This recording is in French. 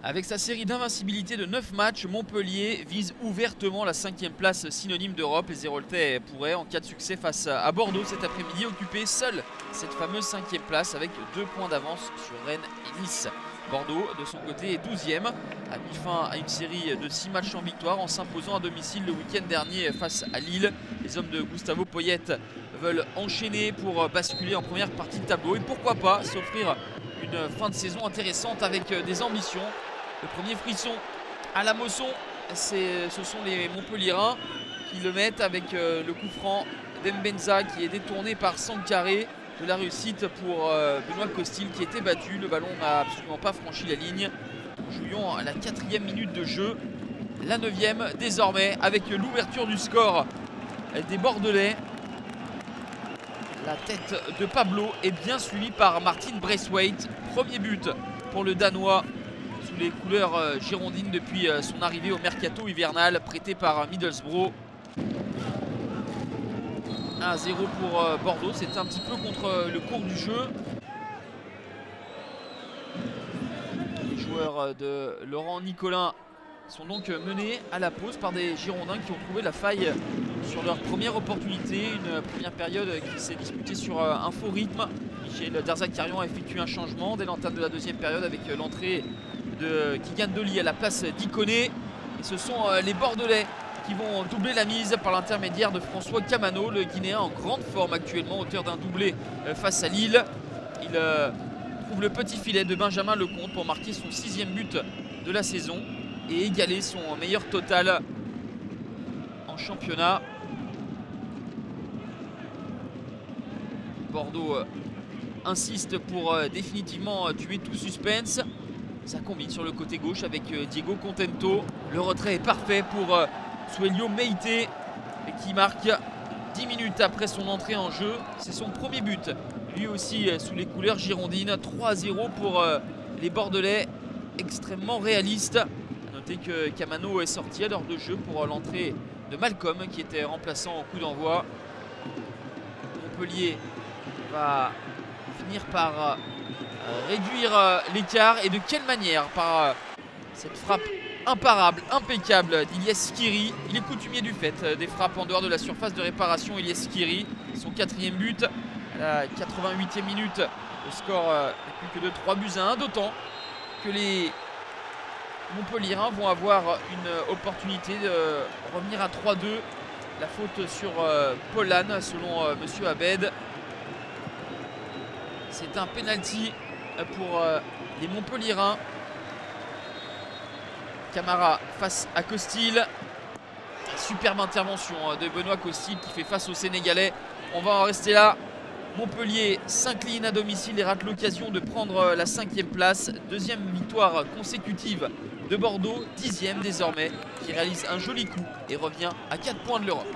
Avec sa série d'invincibilité de 9 matchs, Montpellier vise ouvertement la 5e place synonyme d'Europe. Les Héroltais pourraient, en cas de succès face à Bordeaux cet après-midi, occuper seule cette fameuse 5e place avec 2 points d'avance sur Rennes et Nice. Bordeaux, de son côté, est 12e, a mis fin à une série de 6 matchs en victoire en s'imposant à domicile le week-end dernier face à Lille. Les hommes de Gustavo Poyet veulent enchaîner pour basculer en première partie de tableau et pourquoi pas s'offrir une fin de saison intéressante avec des ambitions. Le premier frisson à la Mosson, ce sont les Montpelliérains qui le mettent avec le coup franc d'Mbenza qui est détourné par Sankaré. De la réussite pour Benoît Costil qui était battu. Le ballon n'a absolument pas franchi la ligne. Jouons à la 4e minute de jeu. La 9e désormais avec l'ouverture du score des Bordelais. La tête de Pablo est bien suivie par Martin Braithwaite. Premier but pour le Danois sous les couleurs girondines depuis son arrivée au mercato hivernal prêté par Middlesbrough. 1-0 pour Bordeaux, c'était un petit peu contre le cours du jeu. Les joueurs de Laurent Nicolin sont donc menés à la pause par des Girondins qui ont trouvé la faille sur leur première opportunité. Une première période qui s'est disputée sur un faux rythme. Michel Derzakarian a effectué un changement dès l'entame de la 2e période avec l'entrée de Kylian Dolly à la place d'Ikoné. Et ce sont les Bordelais qui vont doubler la mise par l'intermédiaire de François Kamano, le Guinéen en grande forme actuellement, auteur d'un doublé face à Lille. Il trouve le petit filet de Benjamin Lecomte pour marquer son 6e but de la saison et égaler son meilleur total en championnat. Bordeaux insiste pour définitivement tuer tout suspense. Ça combine sur le côté gauche avec Diego Contento. Le retrait est parfait pour Suelio Meite qui marque 10 minutes après son entrée en jeu. C'est son premier but, lui aussi sous les couleurs girondines. 3-0 pour les Bordelais, extrêmement réaliste. A noter que Kamano est sorti à l'heure de jeu pour l'entrée de Malcolm qui était remplaçant au coup d'envoi. Montpellier va finir par réduire l'écart et de quelle manière? Par cette frappe imparable, impeccable d'Ilyes Skiri. Il est coutumier du fait des frappes en dehors de la surface de réparation. Ilyes Skiri, son 4e but à la 88e minute. Le score n'est plus que de 3-1, d'autant que les Montpelliérains vont avoir une opportunité de revenir à 3-2. La faute sur Pollan selon Monsieur Abed. C'est un penalty pour les Montpelliérains. Camara face à Costil. Superbe intervention de Benoît Costil qui fait face aux Sénégalais. On va en rester là. Montpellier s'incline à domicile et rate l'occasion de prendre la 5e place. 2e victoire consécutive de Bordeaux, 10e désormais, qui réalise un joli coup et revient à 4 points de l'Europe.